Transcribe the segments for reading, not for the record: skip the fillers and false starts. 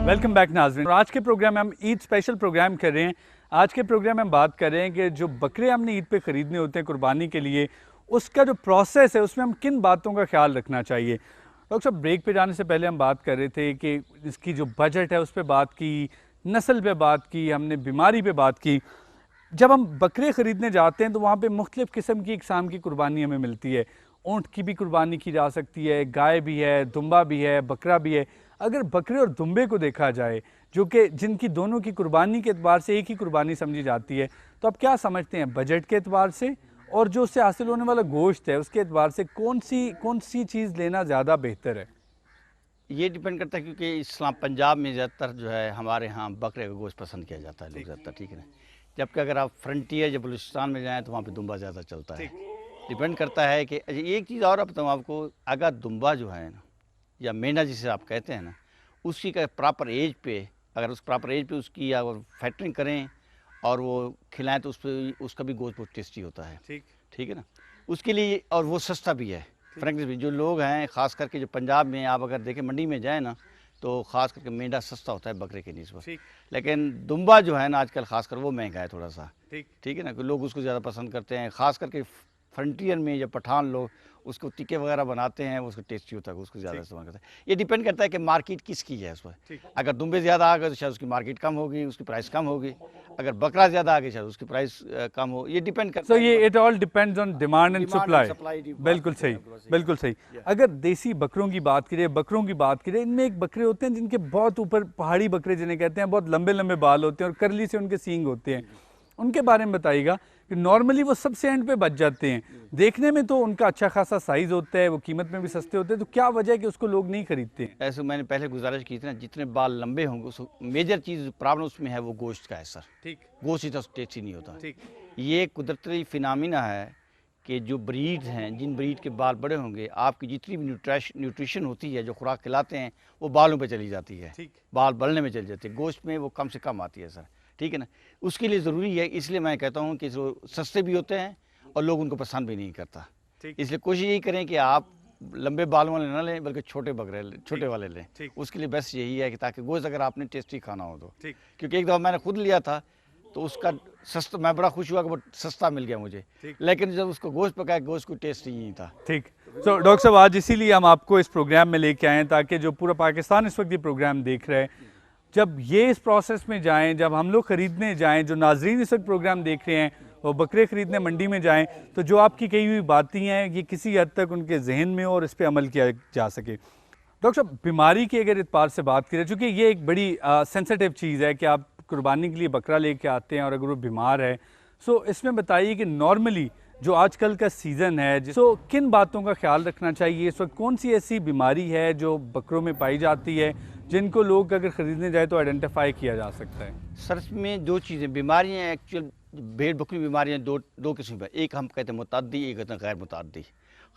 Welcome back नाज़रीन। आज के प्रोग्राम में हम ईद स्पेशल प्रोग्राम कर रहे हैं। आज के प्रोग्राम में हम बात कर रहे हैं कि जो बकरे हमने ईद पे ख़रीदने होते हैं कुर्बानी के लिए, उसका जो प्रोसेस है उसमें हम किन बातों का ख्याल रखना चाहिए। डॉक्टर साहब, ब्रेक पे जाने से पहले हम बात कर रहे थे कि इसकी जो बजट है उस पर बात की, नस्ल पे बात की, हमने बीमारी पे बात की। जब हम बकरे ख़रीदने जाते हैं तो वहाँ पे मुख्तलिफ़ किस्म की इकसाम की कुर्बानी हमें मिलती है। ऊँट की भी कुर्बानी की जा सकती है, गाय भी है, दुम्बा भी है, बकरा भी है। अगर बकरे और दुम्बे को देखा जाए, जो कि जिनकी दोनों की कुर्बानी के एतबार से एक ही कुर्बानी समझी जाती है, तो आप क्या समझते हैं बजट के एतबार से और जो उससे हासिल होने वाला गोश्त है उसके एतबार से कौन सी चीज़ लेना ज़्यादा बेहतर है? ये डिपेंड करता है क्योंकि इस्लाम पंजाब में ज़्यादातर जो है हमारे यहाँ बकरे का गोश्त पसंद किया जाता है लोग ज़्यादातर, ठीक है ना। जबकि अगर आप फ्रंटियर या बलूचिस्तान में जाएँ तो वहाँ पे दुम्बा ज़्यादा चलता है। डिपेंड करता है कि अच्छा, एक चीज़ और बताऊँ आपको, अगर दुम्बा जो है ना या मेंढा जिसे आप कहते हैं ना, उसकी का प्रॉपर एज पे, अगर उस प्रॉपर एज पे उसकी अगर फैक्टरिंग करें और वो खिलाएँ तो उसका भी गोश्त बहुत टेस्टी होता है। ठीक है ना। उसके लिए और वो सस्ता भी है। फ्रैंकली जो लोग हैं ख़ास करके जो पंजाब में आप अगर देखें मंडी में जाए ना, तो ख़ास करके मेंढा सस्ता होता है बकरे के निस्बत। लेकिन दुम्बा जो है ना आजकल ख़ास कर वो महंगा है थोड़ा सा। ठीक है ना, कि लोग उसको ज़्यादा पसंद करते हैं। ख़ास करके फ्रंटियर में या पठान लोग उसको टिक्के वगैरह बनाते हैं, उसको टेस्टी होता है, उसको ज़्यादा इस्तेमाल करते हैं। ये डिपेंड करता है कि मार्केट किसकी है उस पर। अगर दुम्बे ज़्यादा आ गए तो शायद उसकी मार्केट कम होगी, उसकी प्राइस कम होगी। अगर बकरा ज़्यादा आ गया शायद उसकी प्राइस कम हो। ये डिपेंड करता है। ये it all depends on demand and supply. बिल्कुल सही, सही। बिल्कुल सही। अगर देसी बकरों की बात करें, बकरों की बात करें, इनमें एक बकरे होते हैं जिनके बहुत ऊपर, पहाड़ी बकरे जिन्हें कहते हैं, बहुत लंबे लंबे बाल होते हैं और करली से उनके सींग होते हैं। उनके बारे में बताइएगा कि नॉर्मली वो सबसे एंड पे बच जाते हैं। देखने में तो उनका अच्छा खासा साइज़ होता है, वो कीमत में भी सस्ते होते हैं, तो क्या वजह है कि उसको लोग नहीं खरीदते हैं? ऐसे मैंने पहले गुजारिश की थी ना, जितने बाल लंबे होंगे उस मेजर चीज़ प्रॉब्लम उसमें है वो गोश्त का है सर। गोश्त इतना टेस्टी नहीं होता। ये कुदरती फिनामिना है कि जो ब्रीड हैं, जिन ब्रीड के बाल बड़े होंगे, आपकी जितनी भी न्यूट्रिशन होती है, जो खुराक खिलाते हैं, वो बालों पे चली जाती है। बाल बढ़ने में चली जाती है, गोश्त में वो कम से कम आती है सर। ठीक है ना। उसके लिए ज़रूरी है, इसलिए मैं कहता हूँ कि जो सस्ते भी होते हैं और लोग उनको पसंद भी नहीं करता। इसलिए कोशिश यही करें कि आप लंबे बाल वाले ना लें, बल्कि छोटे वाले लें। उसके लिए बेस्ट यही है कि ताकि गोश्त अगर आपने टेस्टी खाना हो तो। क्योंकि एक दफ़ा मैंने खुद लिया था तो उसका सस्ता, मैं बड़ा खुश हुआ कि वो सस्ता मिल गया मुझे। लेकिन जब उसको गोश्त पकाया, गोश्त कोई टेस्ट नहीं था। ठीक। सो डॉक्टर साहब, आज इसीलिए हम आपको इस प्रोग्राम में लेके आए हैं ताकि जो पूरा पाकिस्तान इस वक्त ये प्रोग्राम देख रहा है, जब ये इस प्रोसेस में जाएं, जब हम लोग ख़रीदने जाएं, जो नाजरीन इस वक्त प्रोग्राम देख रहे हैं वो बकरे ख़रीदने मंडी में जाएं, तो जो आपकी कही हुई बातें हैं ये किसी हद तक उनके जहन में और इस पर अमल किया जा सके। डॉक्टर साहब, बीमारी की अगर एतबार से बात करें, चूँकि ये एक बड़ी सेंसिटिव चीज़ है कि आप कुर्बानी के लिए बकरा लेके आते हैं और अगर वो बीमार है, सो इसमें बताइए कि नॉर्मली जो आजकल का सीज़न है, सो किन बातों का ख्याल रखना चाहिए इस वक्त? कौन सी ऐसी बीमारी है जो बकरों में पाई जाती है जिनको लोग अगर ख़रीदने जाए तो आइडेंटिफाई किया जा सकता है? सर इसमें दो चीज़ें बीमारियाँ एक्चुअल भेड़ बकरी बीमारियाँ दो किस्म की, एक हम कहते हैं मुतादी, एक कहते हैं गैर मुतादी।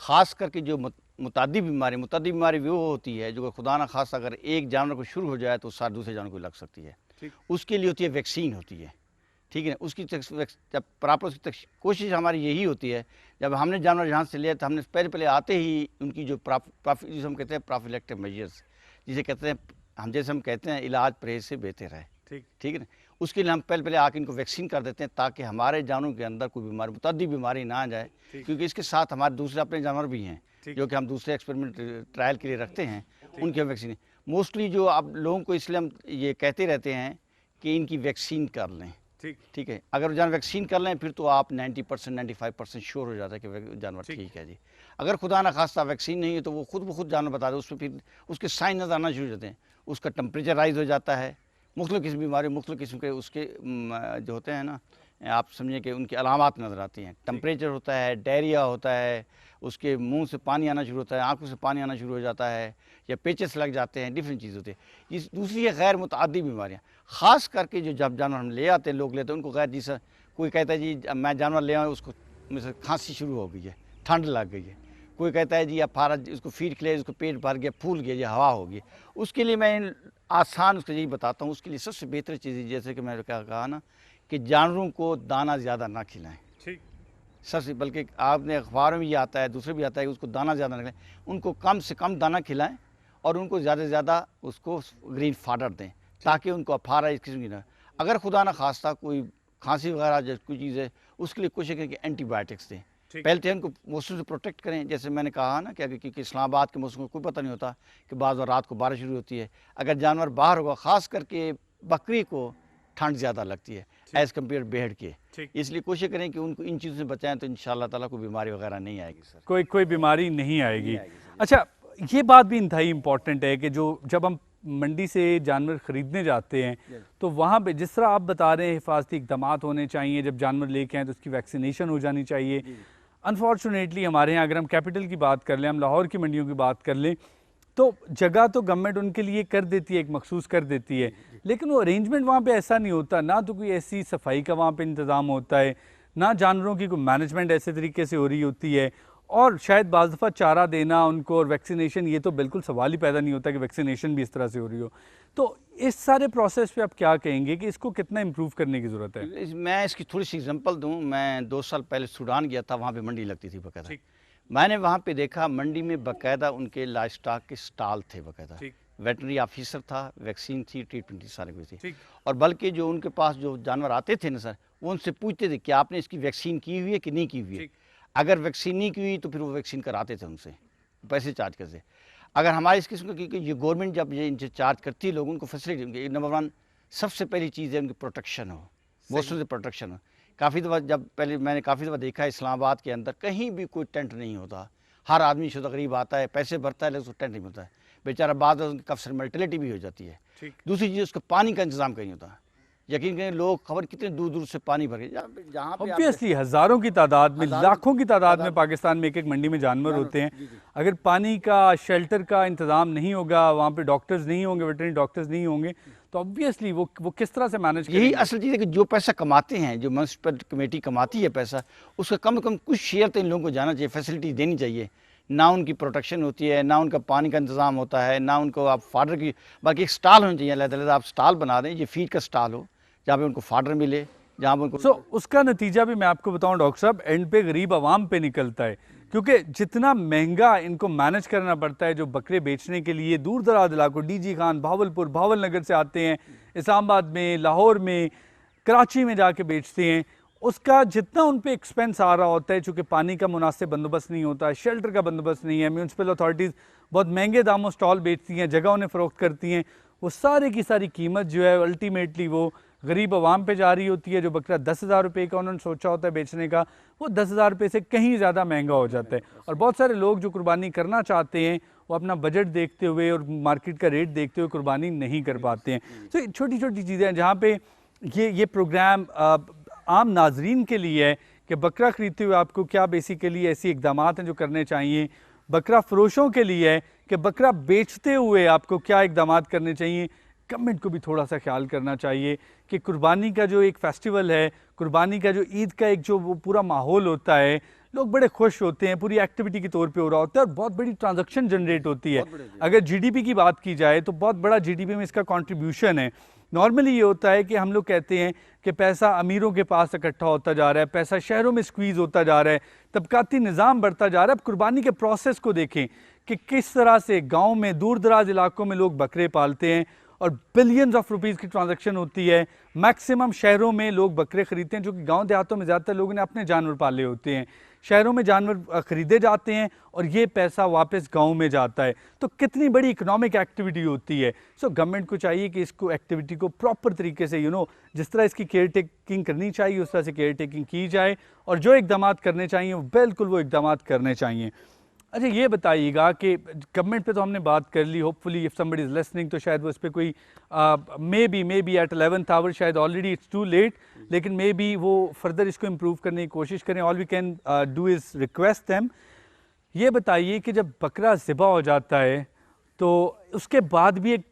ख़ास करके जो मुतादी बीमारी वो होती है जो खुदा ना खास अगर एक जानवर को शुरू हो जाए तो सारे दूसरे जानवर को लग सकती है। उसके लिए होती है वैक्सीन होती है। ठीक है ना। उसकी जब प्रॉपर उसकी कोशिश हमारी यही होती है, जब हमने जानवर यहाँ से लिया तो हमने पहले आते ही उनकी जो जिसे हम कहते हैं प्रोफिलैक्टिक मेजर्स, जिसे कहते हैं हम कहते हैं इलाज परहेज से बेहतर है। ठीक है ना। उसके लिए हम पहले आके इनको वैक्सीन कर देते हैं ताकि हमारे जानवरों के अंदर कोई बीमारी, मुतादी बीमारी ना आ जाए। क्योंकि इसके साथ हमारे दूसरे अपने जानवर भी हैं जो कि हम दूसरे एक्सपेरिमेंट ट्रायल के लिए रखते हैं, उनकी वैक्सीन मोस्टली जो आप लोगों को इसलिए हम ये कहते रहते हैं कि इनकी वैक्सीन कर लें। ठीक है। अगर जानवर वैक्सीन कर लें फिर तो आप 90% 95% श्योर हो जाता है कि जानवर ठीक है जी। अगर खुदा ना खास्ता वैक्सीन नहीं है तो वो खुद जानवर बता दे, उसमें फिर उसके साइन नजर आना शुरू हो जाते हैं। उसका टेम्परेचर राइज हो जाता है, मुख्तलिफ किस्म की बीमारी, मुख्तलिफ किस्म के उसके जो होते हैं ना, आप समझिए कि उनकी अलामात नज़र आती हैं। टेम्परेचर होता है, डायरिया होता है, उसके मुंह से पानी आना शुरू होता है, आंखों से पानी आना शुरू हो जाता है, या पेचेस लग जाते हैं, डिफरेंट चीज़ होती है। इस दूसरी है गैर मुतादी बीमारियाँ। ख़ास करके जो जब जानवर हम ले आते हैं, लोग लेते हैं, उनको गैर, जिस कोई कहता है जी मैं जानवर ले आऊँ उसको मुझसे खांसी शुरू हो गई है, ठंड लग गई है। कोई कहता है जी अब फारा उसको फीड खिलाए, उसको पेट भर गया, फूल गया, या हवा हो गई। उसके लिए मैं आसान उसको यही बताता हूँ, उसके लिए सबसे बेहतर चीज़ जैसे कि मैंने क्या कहा ना कि जानवरों को दाना ज़्यादा ना खिलाएं। सबसे, बल्कि आपने अखबार में भी आता है, दूसरे भी आता है कि उसको दाना ज़्यादा ना खिलाएं, उनको कम से कम दाना खिलाएं और उनको ज़्यादा से ज़्यादा उसको ग्रीन फाडर दें ताकि उनको अफारा इस किस्म की ना, अगर खुदा ना खास्ता कोई खांसी वगैरह जैसे कोई चीज़ है उसके लिए कोशिश करें कि एंटीबायोटिक्स दें। पहले तो उनको मौसम से प्रोटेक्ट करें, जैसे मैंने कहा ना कि अगर क्योंकि इस्लामाबाद के मौसम को कोई पता नहीं होता कि बाज़ बार रात को बारिश शुरू होती है, अगर जानवर बाहर होगा ख़ास करके बकरी को ठंड ज़्यादा लगती है एज़ कम्पेयर भेड़ के, इसलिए कोशिश करें कि उनको इन चीज़ों से बचाएं तो इंशाअल्लाह ताला कोई बीमारी वगैरह नहीं आएगी सर। कोई बीमारी नहीं आएगी। अच्छा, ये बात भी इंतहाई इम्पॉर्टेंट है कि जो जब हम मंडी से जानवर ख़रीदने जाते हैं तो वहाँ पे जिस तरह आप बता रहे हैं हिफाजती इक़दाम होने चाहिए, जब जानवर लेके आएँ तो उसकी वैक्सीनेशन हो जानी चाहिए। अनफॉर्चुनेटली हमारे यहाँ अगर हम कैपिटल की बात कर लें, हम लाहौर की मंडियों की बात कर लें, तो जगह तो गवर्नमेंट उनके लिए कर देती है, एक मखसूस कर देती है, लेकिन वो अरेंजमेंट वहाँ पे ऐसा नहीं होता, ना तो कोई ऐसी सफाई का वहाँ पे इंतज़ाम होता है, ना जानवरों की कोई मैनेजमेंट ऐसे तरीके से हो रही होती है, और शायद बाज़ दफ़ा चारा देना उनको और वैक्सीनेशन, ये तो बिल्कुल सवाल ही पैदा नहीं होता कि वैक्सीनेशन भी इस तरह से हो रही हो। तो इस सारे प्रोसेस पे आप क्या कहेंगे कि इसको कितना इम्प्रूव करने की ज़रूरत है? मैं इसकी थोड़ी सी एग्जांपल दूं, मैं 2 साल पहले सूडान गया था, वहाँ पे मंडी लगती थी बाकायदा। मैंने वहाँ पे देखा मंडी में बाकायदा उनके लाइफ स्टॉक के स्टॉल थे बाकायदा, वेटनरी ऑफिसर था, वैक्सीन थी, ट्रीटमेंट थी, सारी कुछ थी। और बल्कि जो उनके पास जो जानवर आते थे ना सर, वो उनसे पूछते थे कि आपने इसकी वैक्सीन की हुई है कि नहीं की हुई है। अगर वैक्सीन नहीं की हुई तो फिर वो वैक्सीन कराते थे उनसे, पैसे चार्ज करते। अगर हमारे इस किस्म का, क्योंकि ये गवर्नमेंट जब ये इनसे चार्ज करती है लोगों को फैसिलिटी, उनकी नंबर 1 सबसे पहली चीज़ है उनकी प्रोटेक्शन हो, मौसम से प्रोटेक्शन हो। काफ़ी दफ़ा जब पहले मैंने काफ़ी दफ़ा देखा है इस्लामाबाद के अंदर कहीं भी कोई टेंट नहीं होता, हर आदमी शुदा गरीब आता है, पैसे भरता है, लेकिन उसको टेंट नहीं मिलता है, बेचारा बाद में उनकी काफ़ी मर्टिलिटी भी हो जाती है। दूसरी चीज़, उसका पानी का इंतज़ाम कहीं होता है, यकीन करें लोग खबर कितने दूर दूर से पानी भर गए, जहाँ पे ऑब्वियसली हज़ारों की तादाद में, लाखों की तादाद में पाकिस्तान में एक एक मंडी में जानवर होते हैं। अगर पानी का, शेल्टर का इंतज़ाम नहीं होगा, वहाँ पे डॉक्टर्स नहीं होंगे, वेटरनरी डॉक्टर्स नहीं होंगे, तो ऑब्वियसली वो किस तरह से मैनेज करेंगे? यही असल चीज़ है कि जो पैसा कमाते हैं, जो म्यूनसिपल कमेटी कमाती है पैसा, उसका कम से कम कुछ शेयर तो इन लोगों को जाना चाहिए, फैसिलिटी देनी चाहिए। ना उनकी प्रोटेक्शन होती है, ना उनका पानी का इंतज़ाम होता है, ना उनको आप फाडर की, बाकी एक स्टॉल होना चाहिए, अलग-अलग आप स्टॉल बना दें, ये फीड का स्टॉल हो जहाँ पे उनको फाडर मिले, जहाँ पे उनको उसका नतीजा भी मैं आपको बताऊं डॉक्टर साहब, एंड पे गरीब आवाम पे निकलता है, क्योंकि जितना महंगा इनको मैनेज करना पड़ता है, जो बकरे बेचने के लिए दूर दराज इलाकों, डीजी खान, भावलपुर, भावल नगर से आते हैं, इस्लामाबाद में, लाहौर में, कराची में जाके बेचते हैं, उसका जितना उन पे एक्सपेंस आ रहा होता है, चूँकि पानी का मुनासिब बंदोबस्त नहीं होता है, शेल्टर का बंदोबस्त नहीं है, म्यूनसिपल अथॉरिटीज़ बहुत महंगे दामों स्टॉल बेचती हैं, जगह उन्हें फ़रोख्त करती हैं, वो सारे की सारी कीमत जो है अल्टीमेटली वो गरीब आवाम पे जा रही होती है। जो बकरा 10,000 रुपये का उन्होंने सोचा होता है बेचने का, वो 10,000 रुपये से कहीं ज़्यादा महंगा हो जाता है। और बहुत सारे लोग जो कुर्बानी करना चाहते हैं वो अपना बजट देखते हुए और मार्केट का रेट देखते हुए कुर्बानी नहीं कर पाते हैं। तो छोटी छोटी चीज़ें हैं जहाँ पे ये प्रोग्राम आम नाजरीन के लिए है कि बकरा ख़रीदते हुए आपको क्या बेसिकली ऐसी इकदाम हैं जो करने चाहिए, बकरा फ़रोशों के लिए है कि बकरा बेचते हुए आपको क्या इकदाम करने चाहिए। गवर्नमेंट को भी थोड़ा सा ख्याल करना चाहिए कि कुर्बानी का जो एक फेस्टिवल है, कुर्बानी का जो ईद का एक जो वो पूरा माहौल होता है, लोग बड़े खुश होते हैं, पूरी एक्टिविटी के तौर पे हो रहा होता है और बहुत बड़ी ट्रांजैक्शन जनरेट होती है। अगर जीडीपी की बात की जाए तो बहुत बड़ा जीडीपी में इसका कंट्रीब्यूशन है। नॉर्मली ये होता है कि हम लोग कहते हैं कि पैसा अमीरों के पास इकट्ठा होता जा रहा है, पैसा शहरों में स्क्वीज़ होता जा रहा है, तबकाती निज़ाम बढ़ता जा रहा है। अब कुर्बानी के प्रोसेस को देखें कि किस तरह से गाँव में, दूर दराज इलाकों में लोग बकरे पालते हैं और बिलियंस ऑफ रुपीज़ की ट्रांजैक्शन होती है। मैक्सिमम शहरों में लोग बकरे ख़रीदते हैं, जो कि गांव देहातों में ज़्यादातर लोगों ने अपने जानवर पाले होते हैं। शहरों में जानवर ख़रीदे जाते हैं और ये पैसा वापस गांव में जाता है, तो कितनी बड़ी इकोनॉमिक एक्टिविटी होती है। सो गवर्नमेंट को चाहिए कि इसको एक्टिविटी को प्रॉपर तरीके से जिस तरह इसकी केयर टेकिंग करनी चाहिए उस तरह से केयर टेकिंग की जाए और जो इकदाम करने चाहिए वो बिल्कुल वो इकदाम करने चाहिए। अच्छा, ये बताइएगा कि गवर्नमेंट पे तो हमने बात कर ली, hopefully if somebody is listening तो शायद वो इस पर कोई maybe at 11th hour, शायद ऑलरेडी इट्स टू लेट, लेकिन मे बी वो फर्दर इसको इम्प्रूव करने की कोशिश करें। All we can do is request them. ये बताइए कि जब बकरा ज़िबा हो जाता है तो उसके बाद भी एक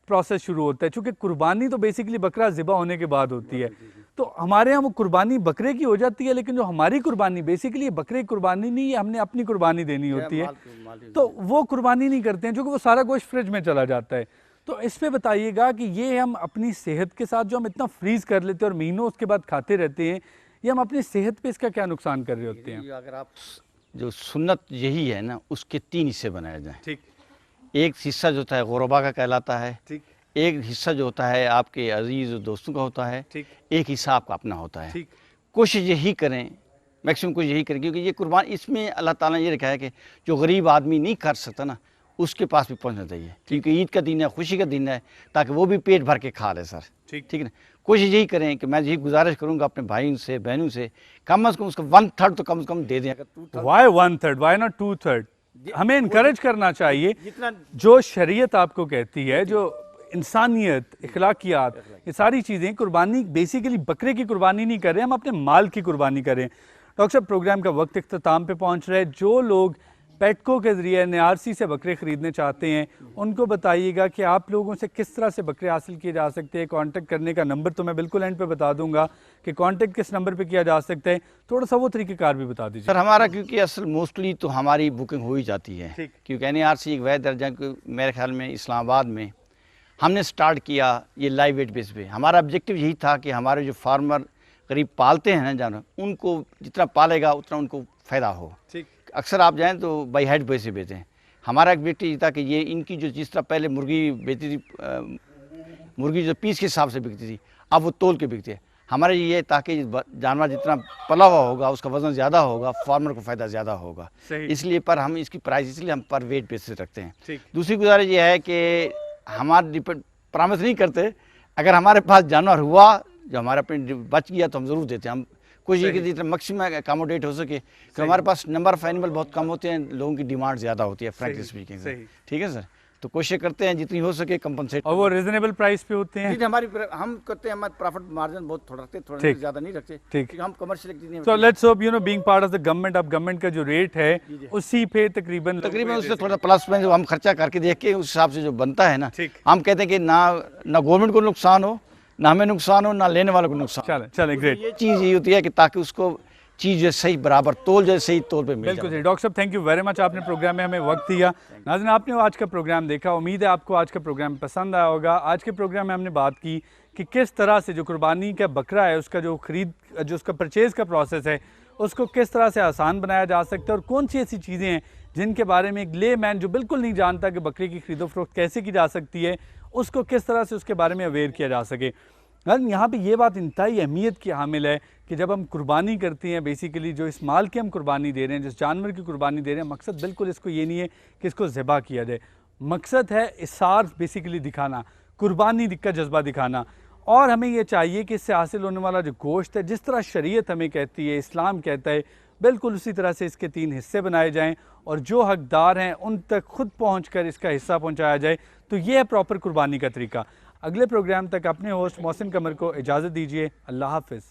प्रोसेस शुरू होता है, चूँकि कुर्बानी तो बेसिकली बकरा ज़िबा होने के बाद होती है, तो हमारे यहाँ वो कुर्बानी बकरे की हो जाती है, लेकिन जो हमारी कुर्बानी बेसिकली बकरे की कुर्बानी नहीं है, हमने अपनी कुर्बानी देनी होती है, तो वो कुर्बानी नहीं करते हैं, क्योंकि वो सारा गोश्त फ्रिज में चला जाता है। तो इस पे बताइएगा कि ये हम अपनी सेहत के साथ जो हम इतना फ्रीज़ कर लेते हैं और महीनों उसके बाद खाते रहते हैं, ये हम अपनी सेहत पे इसका क्या नुकसान कर रहे होते हैं? अगर आप जो सुन्नत यही है ना, उसके 3 हिस्से बनाए जाएँ। ठीक। एक हिस्सा जो होता है गुरबा का कहलाता है, ठीक एक हिस्सा जो होता है आपके अजीज़ और दोस्तों का होता है, ठीक एक हिस्सा आपका अपना होता है। ठीक कोशिश यही करें, मैक्सिमम कोशिश यही करें, क्योंकि ये कुर्बान इसमें अल्लाह ताला ने ये रखा है कि जो गरीब आदमी नहीं कर सकता ना, उसके पास भी पहुंचना चाहिए, क्योंकि ईद का दिन है, खुशी का दिन है, ताकि वो भी पेट भर के खा ले सर। ठीक ठीक है ना। कोशिश यही करें कि मैं यही गुजारिश करूंगा अपने भाई से बहनों से, कम से कम उसका 1/3 तो कम से कम दे दें। अगर 2/3 वाई 1/3, वाई नॉट 2/3? हमें इनकरेज करना चाहिए। जितना जो शरीयत आपको कहती है, जो इंसानियत, इखलाकियात, ये सारी चीज़ें, कुर्बानी बेसिकली बकरे की कुर्बानी नहीं कर रहे, हम अपने माल की कुर्बानी करें। डॉक्टर साहब, प्रोग्राम का वक्त इख्तिताम पे पहुंच रहा है। जो लोग पेटको के ज़रिए एनआरसी से बकरे ख़रीदने चाहते हैं, उनको बताइएगा कि आप लोगों से किस तरह से बकरे हासिल किए जा सकते हैं। कांटेक्ट करने का नंबर तो मैं बिल्कुल एंड पे बता दूंगा कि कांटेक्ट किस नंबर पे किया जा सकता है। थोड़ा सा वो तरीक़ेकार भी बता दीजिए सर। हमारा क्योंकि असल मोस्टली तो हमारी बुकिंग हो ही जाती है, ठीक। क्योंकि NARC एक वैध दर्जा मेरे ख्याल में इस्लामाबाद में हमने स्टार्ट किया ये लाइव वेट बेस पे। हमारा ऑब्जेक्टिव यही था कि हमारे जो फार्मर करीब पालते हैं ना जानवर, उनको जितना पालेगा उतना उनको फ़ायदा हो। ठीक अक्सर आप जाएँ तो बाई हेड पैसे बेचते हैं। हमारा ऑब्जेक्टिव ये था कि ये इनकी जो जिस तरह पहले मुर्गी बेचती थी, मुर्गी जो पीस के हिसाब से बिकती थी, अब वो तोल के बिकती है। हमारा ये ताकि जानवर जितना पला हुआ होगा उसका वज़न ज़्यादा होगा, फार्मर को फ़ायदा ज़्यादा होगा। सही। इसलिए पर हम इसकी प्राइस इसलिए हम पर वेट बेसिस रखते हैं। ठीक। दूसरी गुजारिश ये है कि हमारे डिपेंड प्रॉमिस नहीं करते, अगर हमारे पास जानवर हुआ जो हमारे अपने बच गया तो हम ज़रूर देते हैं। हम कोशिश की जितना मैक्सिमम अकोमोडेट हो सके, क्योंकि हमारे पास नंबर ऑफ एनिमल बहुत कम होते हैं, लोगों की डिमांड ज़्यादा होती है फ्रैंकली स्पीकिंग। ठीक है सर, तो कोशिश करते हैं जितनी हो सके कंपनसेट। और वो रिजनेबल प्राइस पे होते हैं। हमारी हम करते हैं, हमारे प्रॉफिट मार्जिन बहुत थोड़ा रखते हैं, थोड़ा ठीक। ज़्यादा नहीं रखते, ठीक। क्योंकि हम commercial. So let's hope, you know, being part of the government, अब गवर्नमेंट का जो रेट है उसी पे तकरीबन उससे थोड़ा प्लस में जो हम खर्चा करके देख के उस हिसाब से जो बनता है ना, ठीक। हम कहते हैं कि ना गवर्नमेंट को नुकसान हो, ना हमें नुकसान हो, ना लेने वालों को नुकसान। चलें चलें, ग्रेट। ये चीज़ ये होती है कि ताकि उसको चीज़ सही बराबर तोल जाए, सही तौल पे मिल बिल्कुल जाए। सही। डॉक्टर साहब, थैंक यू वेरी मच, आपने प्रोग्राम में हमें वक्त दिया। नाज़रीन, आपने आज का प्रोग्राम देखा, उम्मीद है आपको आज का प्रोग्राम पसंद आया होगा। आज के प्रोग्राम में हमने बात की कि किस तरह से जो कुर्बानी का बकरा है उसका जो उसका परचेज़ का प्रोसेस है उसको किस तरह से आसान बनाया जा सकता है, और कौन सी ऐसी चीज़ें हैं जिनके बारे में एक ले मैन जो बिल्कुल नहीं जानता कि बकरे की खरीदो फरोख्त कैसे की जा सकती है, उसको किस तरह से उसके बारे में अवेयर किया जा सके। यहाँ पे ये बात इंतहाई अहमियत की हामिल है कि जब हम कुर्बानी करते हैं, बेसिकली जो इस माल की हम कुर्बानी दे रहे हैं, जिस जानवर की कुर्बानी दे रहे हैं, मकसद बिल्कुल इसको ये नहीं है कि इसको ज़िबा किया जाए। मकसद है इसार बेसिकली दिखाना, कुर्बानी का जज्बा दिखाना। और हमें ये चाहिए कि इससे हासिल होने वाला जो गोश्त है, जिस तरह शरीयत हमें कहती है, इस्लाम कहता है, बिल्कुल उसी तरह से इसके 3 हिस्से बनाए जाएँ और जो हकदार हैं उन तक खुद पहुँच कर इसका हिस्सा पहुँचाया जाए। तो ये है प्रॉपर कुर्बानी का तरीका। अगले प्रोग्राम तक अपने होस्ट मोहसिन कमर को इजाज़त दीजिए। अल्लाह हाफ़िज़।